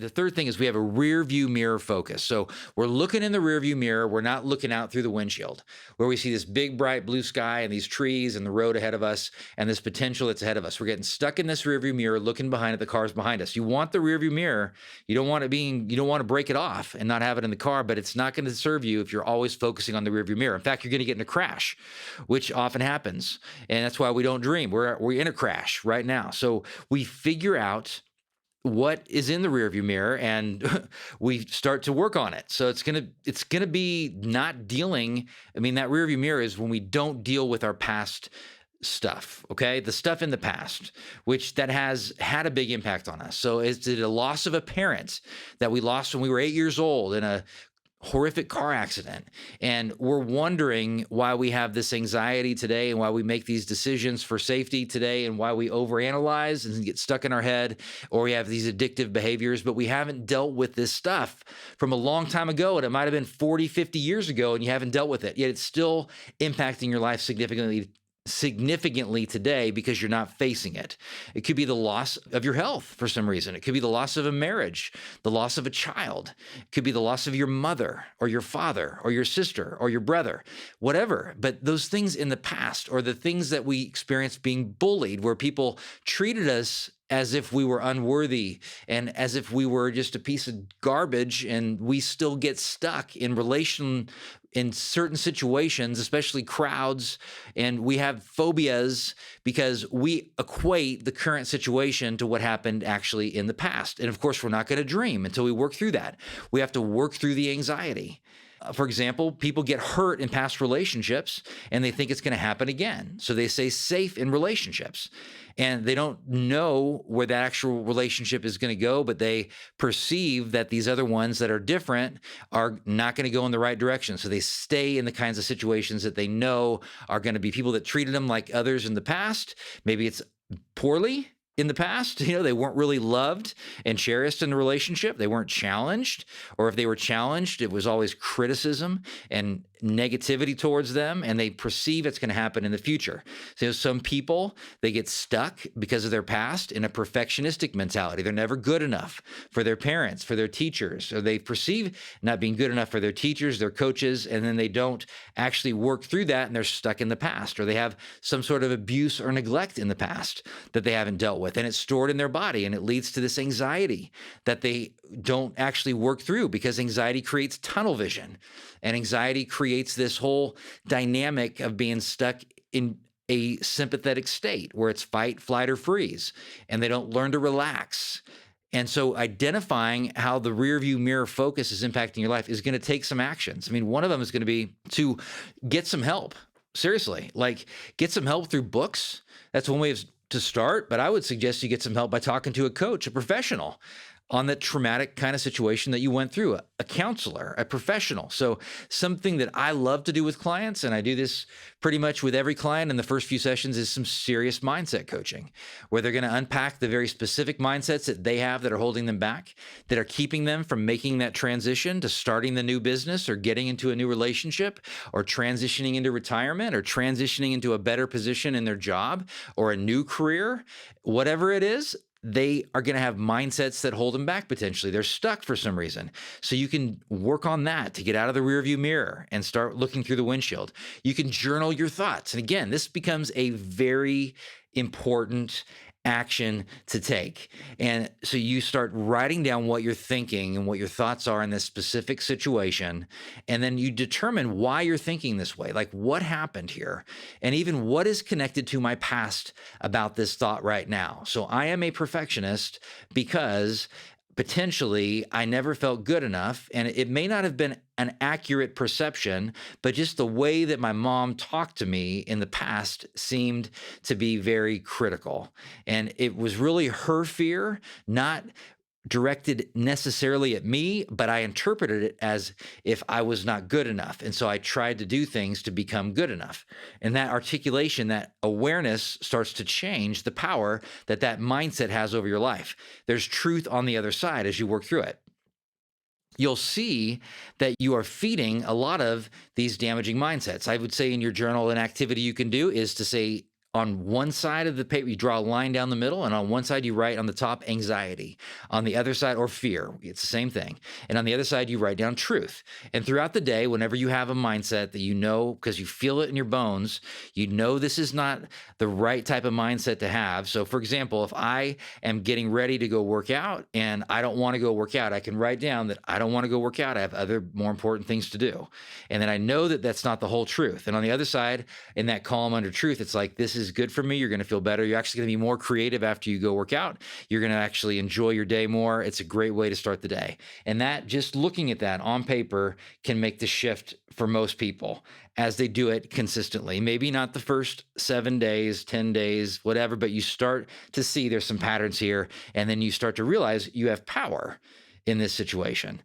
The third thing is we have a rear view mirror focus. So we're looking in the rear view mirror. We're not looking out through the windshield where we see this big, bright blue sky and these trees and the road ahead of us and this potential that's ahead of us. We're getting stuck in this rear view mirror, looking behind at the cars behind us. You want the rear view mirror. You don't want to break it off and not have it in the car, but it's not going to serve you if you're always focusing on the rear view mirror. In fact, you're going to get in a crash, which often happens. And that's why we don't dream. We're in a crash right now. So we figure out what is in the rearview mirror and we start to work on it. So it's gonna be not dealing. I mean, that rearview mirror is when we don't deal with our past stuff, okay? The stuff in the past, which that has had a big impact on us. So is it a loss of a parent that we lost when we were 8 years old in a horrific car accident, and we're wondering why we have this anxiety today and why we make these decisions for safety today and why we overanalyze and get stuck in our head, or we have these addictive behaviors, but we haven't dealt with this stuff from a long time ago, and it might have been 40, 50 years ago, and you haven't dealt with it, yet it's still impacting your life significantly today because you're not facing it. It could be the loss of your health for some reason. It could be the loss of a marriage, the loss of a child. It could be the loss of your mother or your father or your sister or your brother, whatever. But those things in the past, or the things that we experienced being bullied, where people treated us as if we were unworthy and as if we were just a piece of garbage, and we still get stuck in certain situations, especially crowds, and we have phobias because we equate the current situation to what happened actually in the past. And of course, we're not going to dream until we work through that. We have to work through the anxiety. For example, people get hurt in past relationships and they think it's going to happen again. So they stay safe in relationships and they don't know where that actual relationship is going to go, but they perceive that these other ones that are different are not going to go in the right direction. So they stay in the kinds of situations that they know are going to be people that treated them like others in the past. Maybe it's poorly in the past. They weren't really loved and cherished in the relationship. They weren't challenged, or if they were challenged, it was always criticism and negativity towards them, and they perceive it's going to happen in the future. So some people, they get stuck because of their past in a perfectionistic mentality. They're never good enough for their parents, for their teachers, or they perceive not being good enough for their teachers, their coaches, and then they don't actually work through that, and they're stuck in the past, or they have some sort of abuse or neglect in the past that they haven't dealt with, and it's stored in their body, and it leads to this anxiety that they don't actually work through, because anxiety creates tunnel vision, and anxiety creates this whole dynamic of being stuck in a sympathetic state where it's fight, flight, or freeze, and they don't learn to relax. And so identifying how the rearview mirror focus is impacting your life is going to take some actions. I mean, one of them is going to be to get some help. Seriously, like get some help through books. That's one way to start, but I would suggest you get some help by talking to a coach, a professional on the traumatic kind of situation that you went through, a counselor, a professional. So something that I love to do with clients, and I do this pretty much with every client in the first few sessions, is some serious mindset coaching, where they're going to unpack the very specific mindsets that they have that are holding them back, that are keeping them from making that transition to starting the new business or getting into a new relationship or transitioning into retirement or transitioning into a better position in their job or a new career, whatever it is. They are going to have mindsets that hold them back potentially. They're stuck for some reason. So you can work on that to get out of the rearview mirror and start looking through the windshield. You can journal your thoughts. And again, this becomes a very important action to take. And so you start writing down what you're thinking and what your thoughts are in this specific situation. And then you determine why you're thinking this way, like what happened here, and even what is connected to my past about this thought right now. So I am a perfectionist because potentially I never felt good enough, and it may not have been an accurate perception, but just the way that my mom talked to me in the past seemed to be very critical. And it was really her fear, not directed necessarily at me, but I interpreted it as if I was not good enough. And so I tried to do things to become good enough. And that articulation, that awareness starts to change the power that that mindset has over your life. There's truth on the other side as you work through it. You'll see that you are feeding a lot of these damaging mindsets. I would say in your journal, an activity you can do is to say, On one side of the paper, you draw a line down the middle, and on one side, you write on the top anxiety. On the other side, or fear, it's the same thing. And on the other side, you write down truth. And throughout the day, whenever you have a mindset that you know, because you feel it in your bones, you know this is not the right type of mindset to have. So, for example, if I am getting ready to go work out and I don't want to go work out, I can write down that I don't want to go work out. I have other more important things to do. And then I know that that's not the whole truth. And on the other side, in that column under truth, it's like, this is good for me. You're going to feel better. You're actually going to be more creative after you go work out. You're going to actually enjoy your day more. It's a great way to start the day. And that, just looking at that on paper, can make the shift for most people as they do it consistently. Maybe not the first 7 days, 10 days, whatever, but you start to see there's some patterns here. And then you start to realize you have power in this situation.